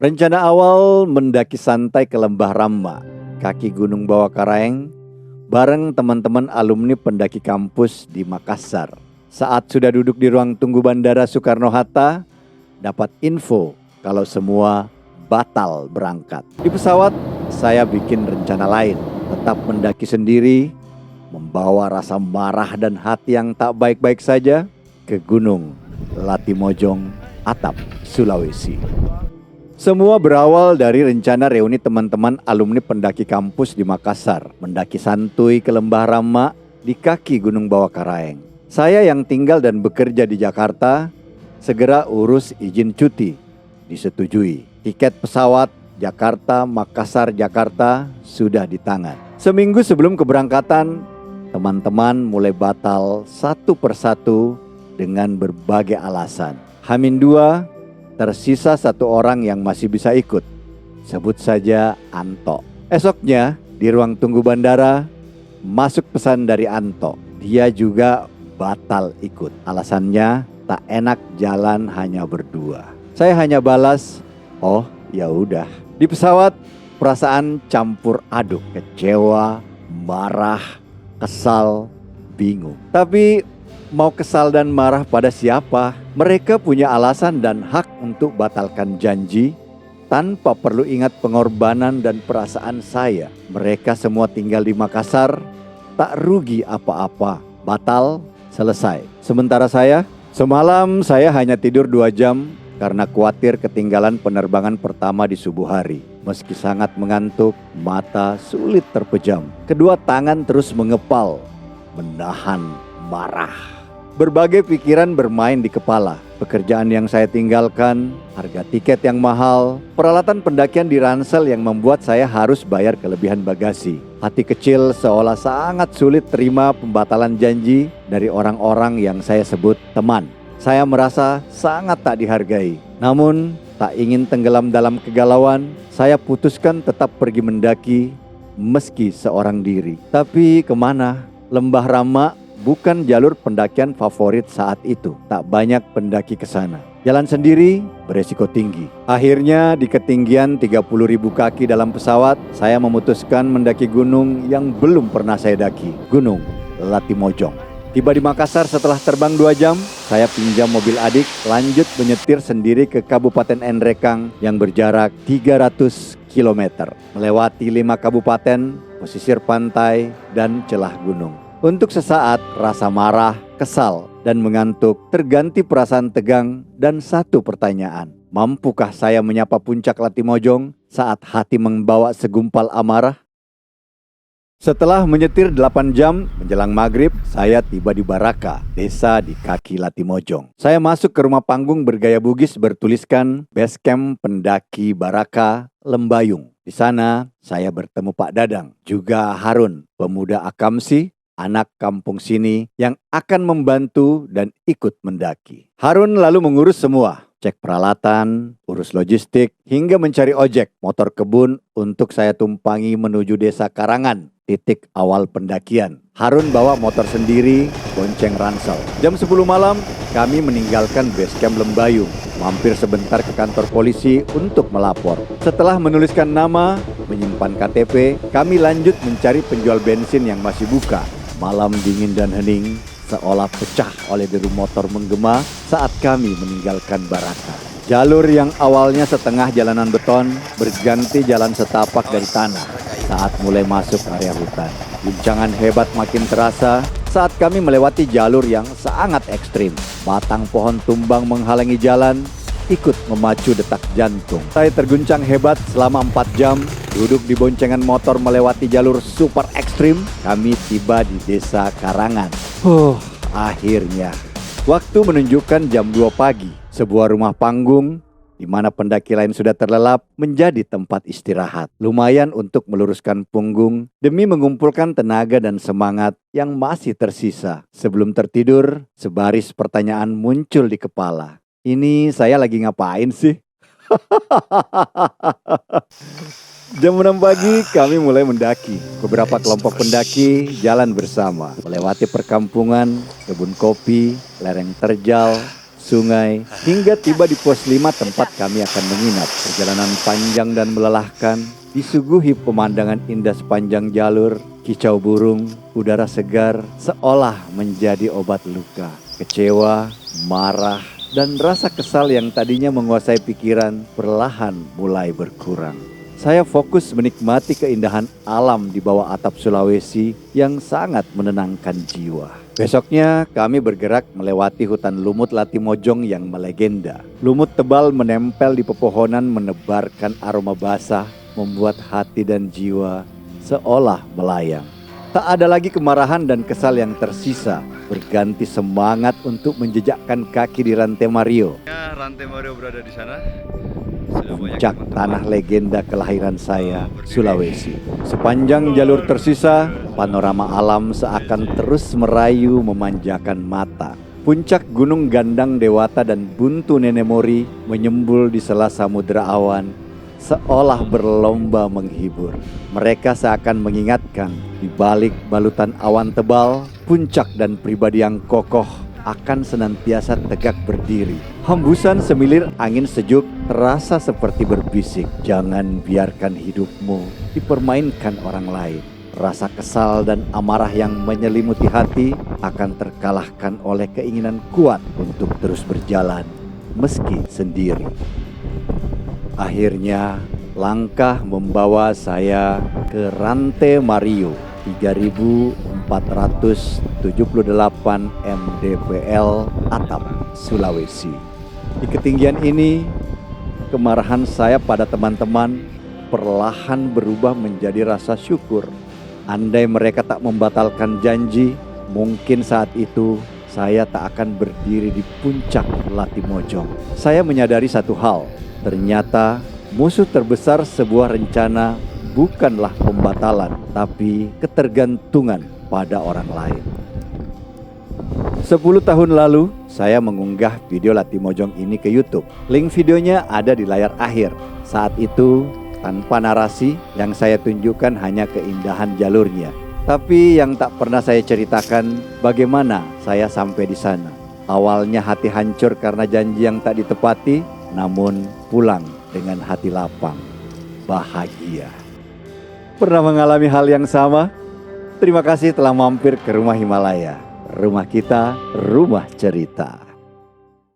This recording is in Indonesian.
Rencana awal mendaki santai ke Lembah Rama, kaki Gunung Bawah Karaeng, bareng teman-teman alumni pendaki kampus di Makassar. Saat sudah duduk di ruang tunggu Bandara Soekarno-Hatta, dapat info kalau semua batal berangkat. Di pesawat, saya bikin rencana lain, tetap mendaki sendiri, membawa rasa marah dan hati yang tak baik-baik saja ke Gunung Latimojong, Atap, Sulawesi. Semua berawal dari rencana reuni teman-teman alumni pendaki kampus di Makassar, mendaki santuy ke Lembah Rama di kaki Gunung Bawah Karaeng. Saya yang tinggal dan bekerja di Jakarta, segera urus izin cuti, disetujui. Tiket pesawat Jakarta, Makassar, Jakarta sudah di tangan. Seminggu sebelum keberangkatan, teman-teman mulai batal satu persatu dengan berbagai alasan. H-2, tersisa satu orang yang masih bisa ikut. Sebut saja Anto. Esoknya di ruang tunggu bandara, masuk pesan dari Anto. Dia juga batal ikut. Alasannya tak enak jalan hanya berdua. Saya hanya balas, oh ya udah. Di pesawat perasaan campur aduk, kecewa, marah, kesal, bingung. Tapi mau kesal dan marah pada siapa? Mereka punya alasan dan hak untuk batalkan janji tanpa perlu ingat pengorbanan dan perasaan saya. Mereka semua tinggal di Makassar, tak rugi apa-apa. Batal, selesai. Sementara saya, semalam saya hanya tidur 2 jam karena khawatir ketinggalan penerbangan pertama di subuh hari. Meski sangat mengantuk, mata sulit terpejam. Kedua tangan terus mengepal, menahan marah. Berbagai pikiran bermain di kepala. Pekerjaan yang saya tinggalkan, harga tiket yang mahal, peralatan pendakian di ransel yang membuat saya harus bayar kelebihan bagasi. Hati kecil seolah sangat sulit terima pembatalan janji dari orang-orang yang saya sebut teman. Saya merasa sangat tak dihargai. Namun, tak ingin tenggelam dalam kegalauan, saya putuskan tetap pergi mendaki meski seorang diri. Tapi kemana? Lembah Rama bukan jalur pendakian favorit saat itu. Tak banyak pendaki ke sana. Jalan sendiri beresiko tinggi. Akhirnya di ketinggian 30.000 kaki dalam pesawat, saya memutuskan mendaki gunung yang belum pernah saya daki, Gunung Latimojong. Tiba di Makassar setelah terbang 2 jam, saya pinjam mobil adik, lanjut menyetir sendiri ke Kabupaten Nrekang yang berjarak 300 km. Melewati 5 kabupaten, pesisir pantai, dan celah gunung. Untuk sesaat rasa marah, kesal, dan mengantuk terganti perasaan tegang dan satu pertanyaan. Mampukah saya menyapa puncak Latimojong saat hati membawa segumpal amarah? Setelah menyetir 8 jam menjelang maghrib, saya tiba di Baraka, desa di kaki Latimojong. Saya masuk ke rumah panggung bergaya Bugis bertuliskan Base Camp Pendaki Baraka Lembayung. Di sana saya bertemu Pak Dadang, juga Harun, pemuda Akamsi, anak kampung sini yang akan membantu dan ikut mendaki. Harun lalu mengurus semua, cek peralatan, urus logistik, hingga mencari ojek motor kebun untuk saya tumpangi menuju desa Karangan, titik awal pendakian. Harun bawa motor sendiri, bonceng ransel. Jam 10 malam, kami meninggalkan base camp Lembayung, mampir sebentar ke kantor polisi untuk melapor. Setelah menuliskan nama, menyimpan KTP, kami lanjut mencari penjual bensin yang masih buka. Malam dingin dan hening seolah pecah oleh deru motor menggema saat kami meninggalkan Baraka. Jalur yang awalnya setengah jalanan beton berganti jalan setapak dari tanah saat mulai masuk area hutan. Guncangan hebat makin terasa saat kami melewati jalur yang sangat ekstrim. Batang pohon tumbang menghalangi jalan, ikut memacu detak jantung. Saya terguncang hebat selama 4 jam. Duduk di boncengan motor melewati jalur super ekstrim, kami tiba di desa Karangan. Akhirnya. Waktu menunjukkan jam 2 pagi. Sebuah rumah panggung, di mana pendaki lain sudah terlelap, menjadi tempat istirahat. Lumayan untuk meluruskan punggung, demi mengumpulkan tenaga dan semangat yang masih tersisa. Sebelum tertidur, sebaris pertanyaan muncul di kepala. Ini saya lagi ngapain sih? Jam 6 pagi kami mulai mendaki. Beberapa kelompok pendaki jalan bersama, melewati perkampungan, kebun kopi, lereng terjal, sungai, hingga tiba di pos 5 tempat kami akan menginap. Perjalanan panjang dan melelahkan, disuguhi pemandangan indah sepanjang jalur, kicau burung, udara segar, seolah menjadi obat luka. Kecewa, marah, dan rasa kesal yang tadinya menguasai pikiran perlahan mulai berkurang. Saya fokus menikmati keindahan alam di bawah atap Sulawesi yang sangat menenangkan jiwa. Besoknya kami bergerak melewati hutan lumut Latimojong yang melegenda. Lumut tebal menempel di pepohonan menebarkan aroma basah, membuat hati dan jiwa seolah melayang. Tak ada lagi kemarahan dan kesal yang tersisa, berganti semangat untuk menjejakkan kaki di Rantai Mario. Ya, Rantai Mario berada di sana. Puncak tanah legenda kelahiran saya, Sulawesi. Sepanjang jalur tersisa, panorama alam seakan terus merayu memanjakan mata. Puncak Gunung Gandang Dewata dan Buntu Nenemori menyembul di sela samudera awan, seolah berlomba menghibur. Mereka seakan mengingatkan, di balik balutan awan tebal, puncak dan pribadi yang kokoh akan senantiasa tegak berdiri. Hembusan semilir angin sejuk terasa seperti berbisik, jangan biarkan hidupmu dipermainkan orang lain. Rasa kesal dan amarah yang menyelimuti hati akan terkalahkan oleh keinginan kuat untuk terus berjalan meski sendiri. Akhirnya langkah membawa saya ke Rantai Mario 3478 mdpl atap Sulawesi. Di ketinggian ini, kemarahan saya pada teman-teman perlahan berubah menjadi rasa syukur. Andai mereka tak membatalkan janji, mungkin saat itu saya tak akan berdiri di puncak Latimojong. Saya menyadari satu hal, ternyata musuh terbesar sebuah rencana bukanlah pembatalan, tapi ketergantungan pada orang lain. 10 tahun lalu, saya mengunggah video Latimojong ini ke YouTube. Link videonya ada di layar akhir. Saat itu, tanpa narasi, yang saya tunjukkan hanya keindahan jalurnya. Tapi yang tak pernah saya ceritakan, bagaimana saya sampai di sana. Awalnya hati hancur karena janji yang tak ditepati, namun pulang dengan hati lapang, bahagia. Pernah mengalami hal yang sama? Terima kasih telah mampir ke Rumah Himalaya. Rumah kita, rumah cerita.